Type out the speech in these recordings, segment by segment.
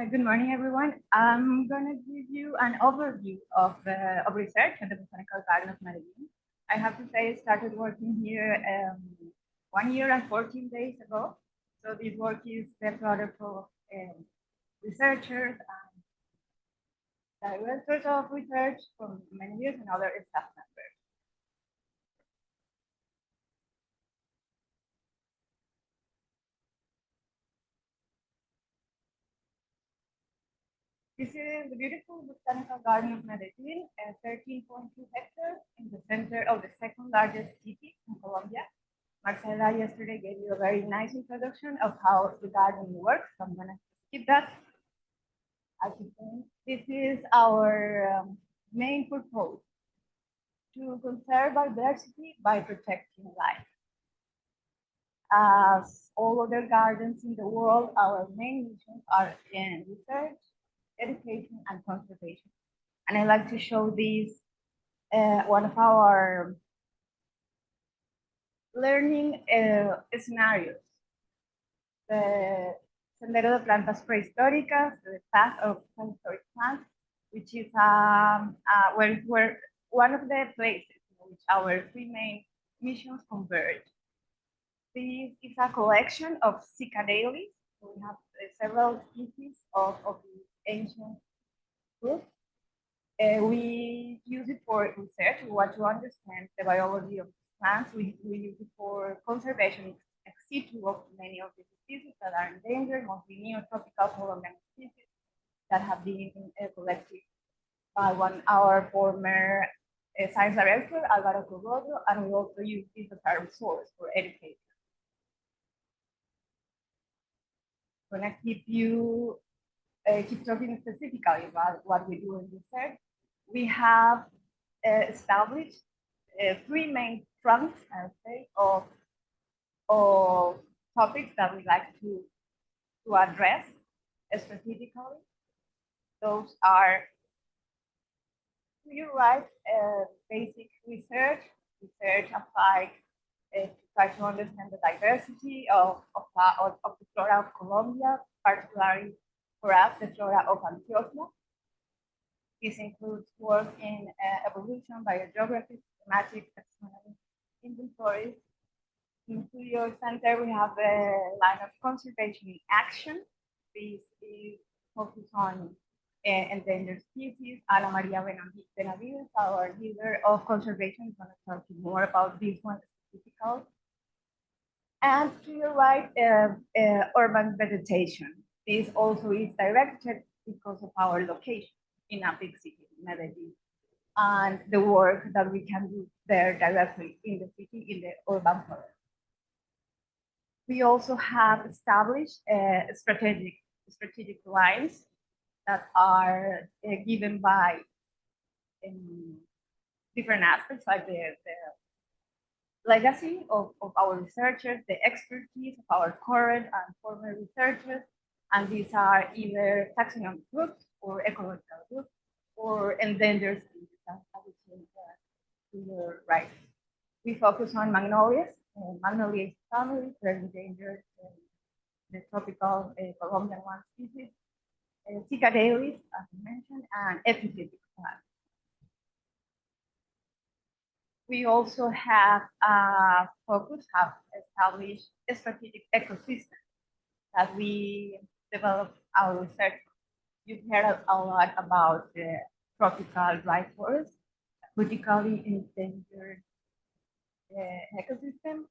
Good morning, everyone. I'm going to give you an overview of research at the Botanical Garden of Medellín. I have to say, I started working here 1 year and 14 days ago. So this work is the product of researchers and directors of research from many years and other staff members. This is the beautiful Botanical Garden of Medellín, 13.2 hectares in the center of the second largest city in Colombia. Marcela yesterday gave you a very nice introduction of how the garden works, so I'm gonna skip that. As you can, this is our main purpose, to conserve biodiversity by protecting life. As all other gardens in the world, our main missions are in research, education, and conservation. And I like to show this, one of our learning scenarios. The Sendero de Plantas Prehistóricas, the path of prehistoric plants, which is where one of the places in which our three main missions converge. This is a collection of cicadales. So we have several species of these ancient groups. We use it for research. We want to understand the biology of plants. We use it for conservation ex situ of many of the species that are endangered, mostly neotropical Colombian species that have been collected by our former science director, Alvaro Corodo, and we also use this as a resource for education. I'm going to keep talking specifically about what we do in research. We have established three main fronts, I would say, of topics that we like to address strategically. Those are, you're right, basic research applied to try to understand the diversity of the flora of Colombia, particularly for us, the flora of Antioquia. This includes work in evolution, biogeography, systematic taxonomy, inventories. In Studio Center, we have a line of conservation in action. This is focused on endangered species. Ana Maria Benavides, our leader of conservation, is going to talk more about this one specifically. And to your right, urban vegetation. This also is directed because of our location in a big city, Medellín, and the work that we can do there directly in the city, in the urban forest. We also have established strategic lines that are given by different aspects, like the legacy of our researchers, the expertise of our current and former researchers, and these are either taxonomic groups or ecological groups or endangered species, as I would say to your right. We focus on magnolias, Magnolia family, very endangered, the tropical Colombian one species, cicadales, as I mentioned, and epiphytic plants. We also have established a strategic ecosystem that we developed our research. You've heard a lot about the tropical dry forest, critically endangered ecosystem.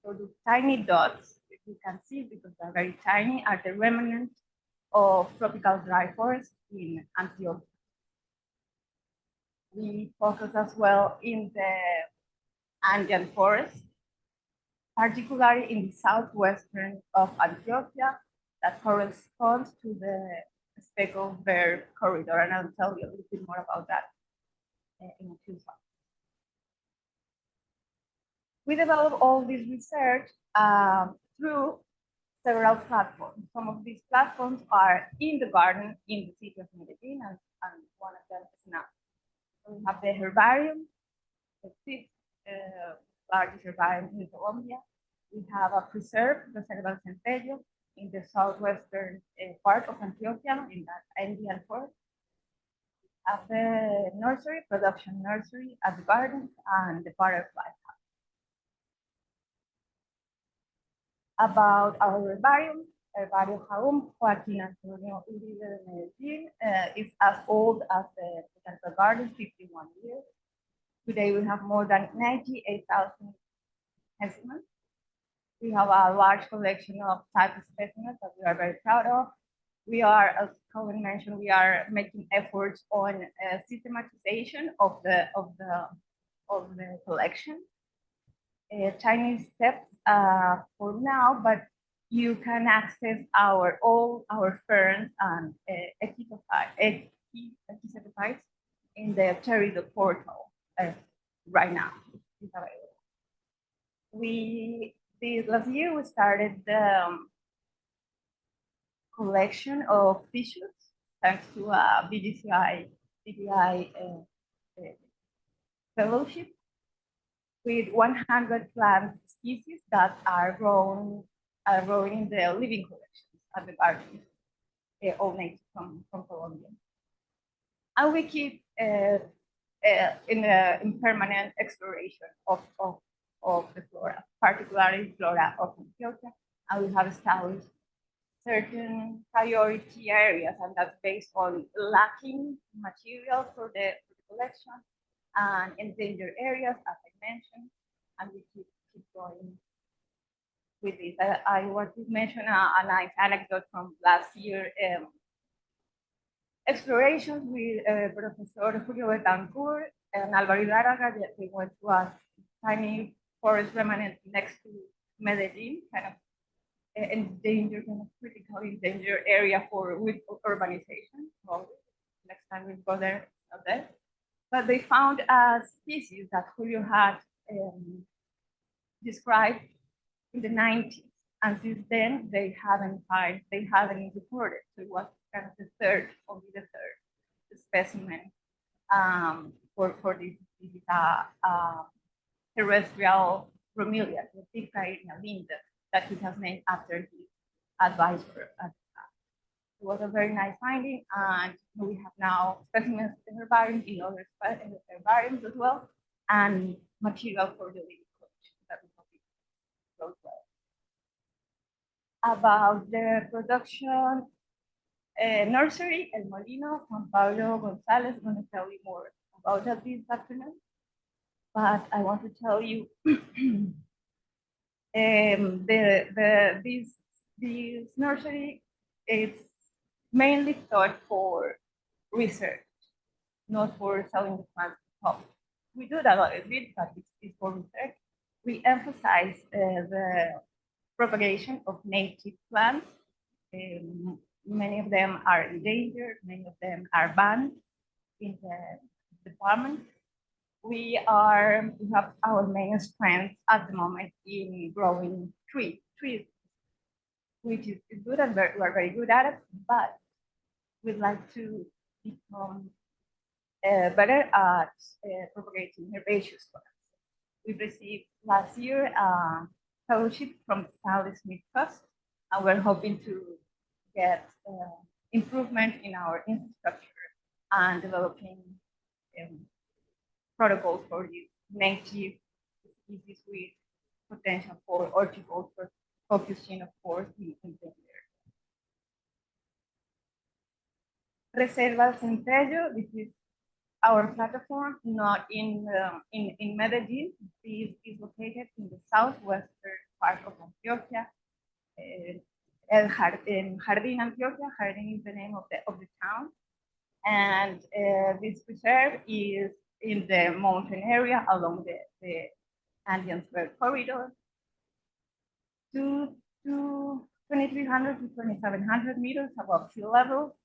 So the tiny dots, if you can see, because they're very tiny, are the remnants of tropical dry forest in Antioquia. We focus as well in the Andean forest, particularly in the southwestern of Antioquia, that corresponds to the speckled bear corridor, and I'll tell you a little bit more about that in a few slides. We develop all this research through several platforms. Some of these platforms are in the garden in the city of Medellín, and one of them is now. So we have the herbarium, the fifth largest herbarium in Colombia. We have a preserve, Reserva del Centello, in the southwestern part of Antioquia, in that Andean forest. Have the nursery, production nursery, at the gardens, and the butterfly. About our herbarium, Herbario Jaum, Joaquín Antonio Uribe de Medellín, is as old as the Botanical Garden, 51 years. Today we have more than 98,000 specimens. We have a large collection of type specimens that we are very proud of. We are, as Colin mentioned, we are making efforts on systematization of the collection. Chinese steps for now, but you can access all our ferns and epiphytes in the Cherry portal right now. It's available. This last year we started the collection of tissues thanks to a BDCI fellowship with 100 plant species that are grown in the living collections at the garden, all native from Colombia. And we keep in permanent exploration of the flora, particularly flora of Antioquia, and we have established certain priority areas, and that's based on lacking material for the collection and endangered areas, as I mentioned, and we keep going with this. I want to mention a nice anecdote from last year. Explorations with Professor Julio Betancourt and Álvaro Ibarra. They went to a tiny forest remnant next to Medellín, kind of endangered, kind of critically endangered area with urbanization. Well, next time we go there, it's not there. But they found a species that Julio had described in the 90s, and since then they haven't reported. So it was kind of only the third specimen for this species, terrestrial bromeliad, the Picairina linda, that he has named after his advisor. It was a very nice finding, and we have now specimens in herbarium, in other herbariums as well, and material for the living collection that we hope it goes well. About the production nursery, El Molino, Juan Pablo González is going to tell you more about that this afternoon. But I want to tell you this nursery is mainly thought for research, not for selling the plants to the public. We do that a little bit, but it's for research. We emphasize the propagation of native plants. Many of them are endangered, many of them are banned in the department. We have our main strength at the moment in growing trees, which is good, and we're very good at it, but we'd like to become better at propagating herbaceous plants. We received last year a fellowship from the Sally Smith Trust, and we're hoping to get improvement in our infrastructure and developing protocols for these native species with potential for horticulture, focusing, of course, in the Reserva Centello. This is our platform, not in Medellín. This is located in the southwestern part of Antioquia. Jardín Antioquia. Jardín is the name of the town, and this reserve is in the mountain area along the Andean Bird Corridor. 2,300 to 2,700 meters above sea level,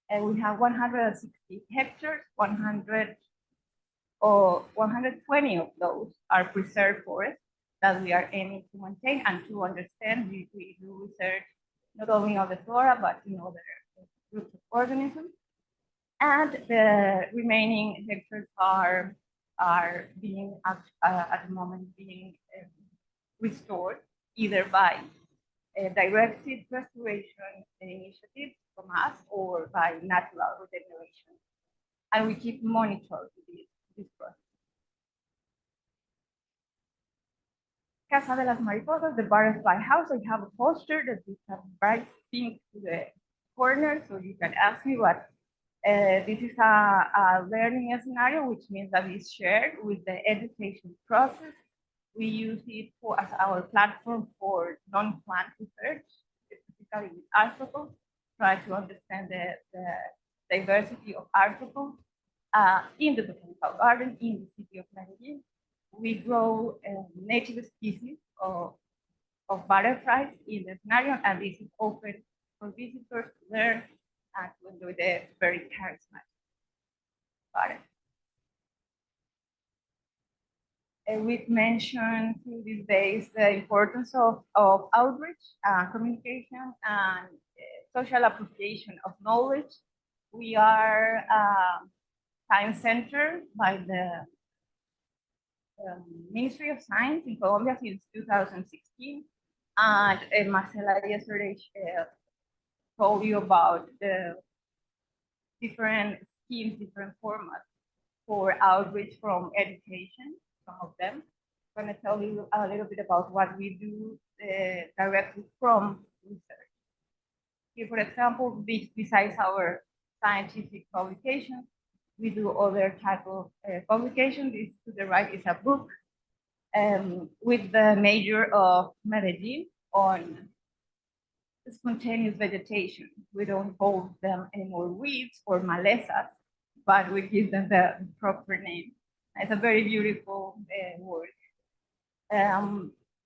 and we have 160 hectares. 120 of those are preserved forests that we are aiming to maintain and to understand. We do research not only on the flora, but in other groups of organisms. And the remaining hectares are being at the moment being restored either by directed restoration initiatives from us or by natural regeneration. And we keep monitoring this process. Casa de las Mariposas, the butterfly house. I have a poster that is a bright pink to the corner, so you can ask me what. This is a learning scenario, which means that it's shared with the education process. We use it as our platform for non-plant research, specifically with arthropods, try to understand the diversity of arthropods in the botanical garden in the city of Medellín. We grow native species of butterflies in the scenario, and this is open for visitors to learn and to enjoy the very charismatic butterfly. We've mentioned through these days the importance of outreach, communication, and social appropriation of knowledge. We are a science center by the Ministry of Science in Colombia since 2016. And Marcela yesterday told you about the different schemes, different formats for outreach from education, some of them. I'm going to tell you a little bit about what we do directly from research. Here, for example, besides our scientific publications, we do other type of publications. This to the right is a book with the major of Medellín on spontaneous vegetation. We don't call them anymore weeds or malezas, but we give them the proper name. It's a very beautiful work.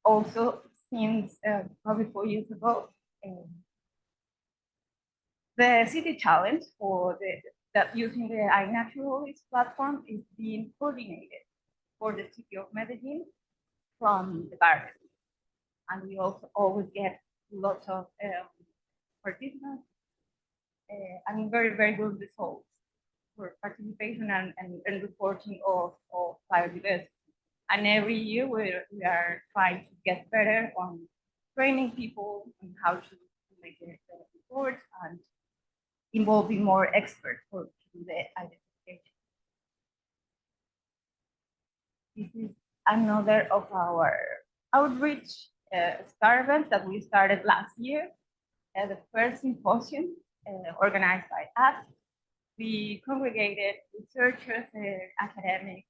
Also, since probably 4 years ago, the city challenge for using the iNaturalist platform is being coordinated for the city of Medellín from the garden. And we also always get lots of participants and very, very good results for participation and reporting of biodiversity. And every year we are trying to get better on training people on how to make the reports and involving more experts for the identification. This is another of our outreach star events that we started last year. The first symposium organized by us. We congregated researchers, academics,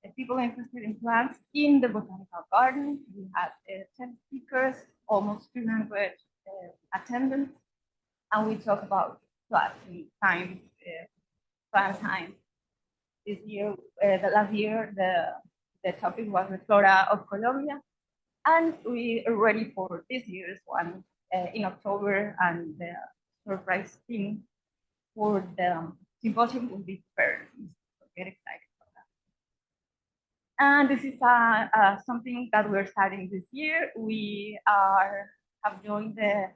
and people interested in plants in the botanical garden. We had 10 speakers, almost 300 attendants, and we talked about plants and science, plant science. This year, the last year, the topic was the flora of Colombia, and we are ready for this year's one in October, and the surprise theme for the symposium will be ferns. So get excited about that. And this is something that we're starting this year. We have joined the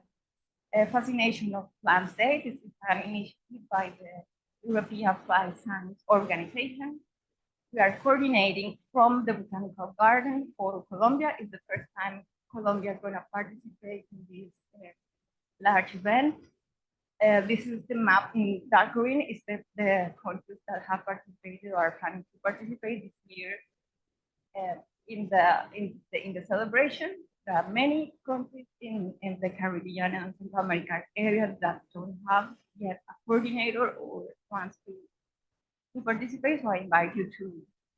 Fascination of Plants Day. This is an initiative by the European Plant Science Organization. We are coordinating from the Botanical Garden for Colombia. It's the first time Colombia is going to participate in this large event. This is the map in dark green. Is the countries that have participated or are planning to participate this year in the celebration. There are many countries in the Caribbean and Central American area that don't have yet a coordinator or wants to participate. So I invite you to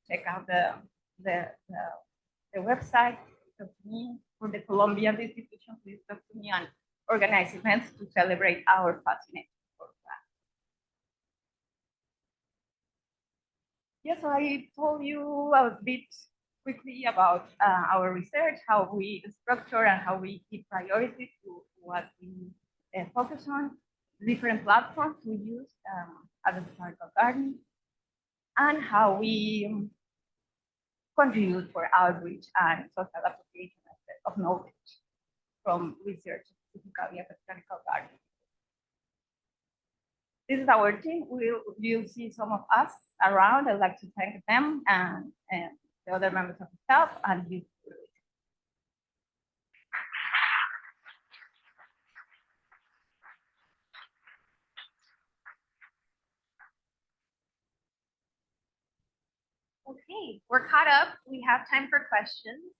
check out the website. Talk to me for the Colombian institution. Please talk to me and organize events to celebrate our fascination for plants. Yes, I told you a bit quickly about our research, how we structure and how we give priority to what we focus on, different platforms we use at the Botanical Garden, and how we contribute for outreach and social application of knowledge from research, specifically at the Botanical Garden. This is our team. You'll see some of us around. I'd like to thank them and the other members of the staff and you. Okay, we're caught up. We have time for questions.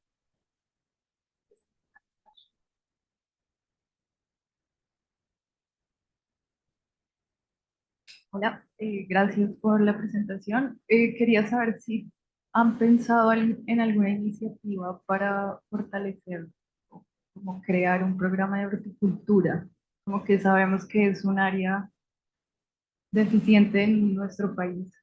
Hola, gracias por la presentación. Quería saber si han pensado en alguna iniciativa para fortalecer o como crear un programa de horticultura, como que sabemos que es un área deficiente en nuestro país.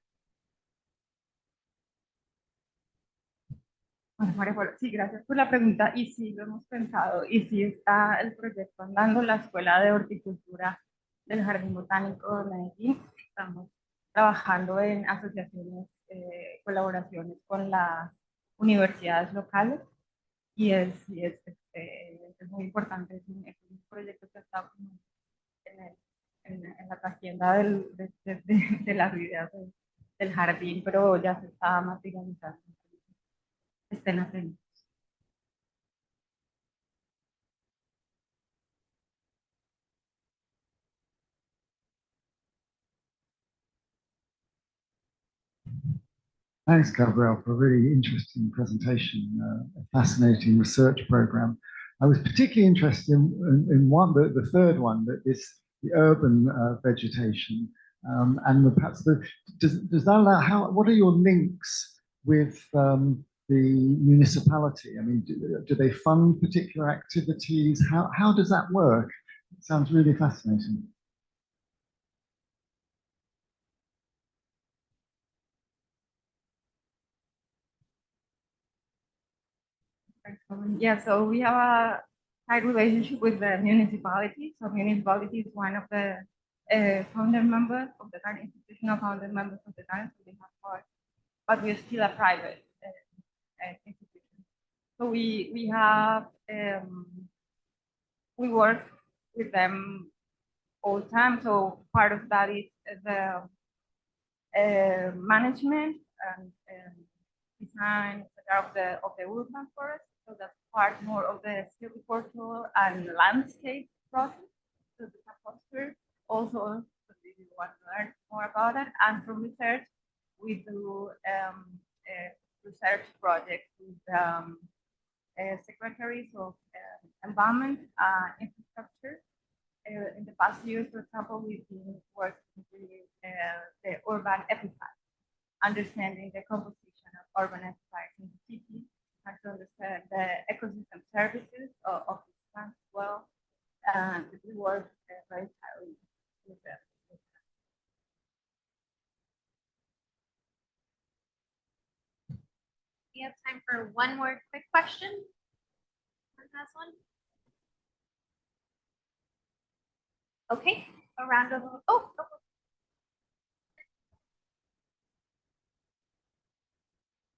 Bueno, María Paula, sí, gracias por la pregunta. Y sí, lo hemos pensado. Y sí está el proyecto andando, la Escuela de Horticultura del Jardín Botánico de Medellín. Estamos trabajando en asociaciones, colaboraciones con las universidades locales. Es muy importante. Es un proyecto que está como en la trastienda de las ideas del jardín, pero ya se está materializando. Estén atentos. Thanks, Gabrielle, for a really interesting presentation, a fascinating research program. I was particularly interested in one, the third one, that is the urban vegetation, and perhaps does that allow, what are your links with the municipality? I mean, do they fund particular activities? How does that work? It sounds really fascinating. Yeah, so we have a tight relationship with the municipality. So municipality is one of the founder members of the current institutional founder members of the current. So they have part, but we're still a private institution. So we have we work with them all the time. So part of that is the management and design of the urban forest. So that's part more of the silvicultural and landscape process. So the composter also, so if you want to learn more about it. And from research, we do research projects with secretaries of environment infrastructure. In the past years, for example, we've been working with the urban epiphytes, understanding the composition of urban epiphytes in the city, and to understand the ecosystem services of these plants as well. And we work very tightly with them. We have time for one more quick question. One last one. Okay, a round of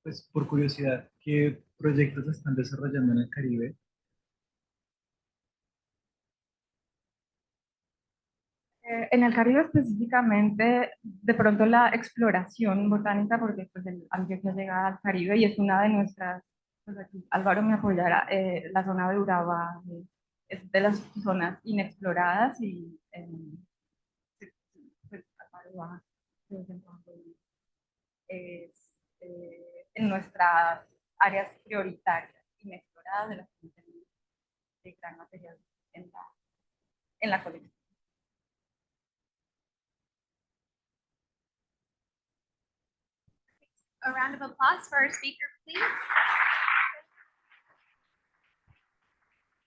Pues por curiosidad, ¿qué proyectos están desarrollando en el Caribe? En el Caribe específicamente, de pronto la exploración botánica, porque pues el Antioquia llega al Caribe y es una de nuestras, pues aquí Álvaro me apoyará, la zona de Urabá es de las zonas inexploradas y pues, Urabá, de vez en cuando es en nuestras áreas prioritarias inexploradas de las que tenemos de gran material en la colección. a round of applause for our speaker, please.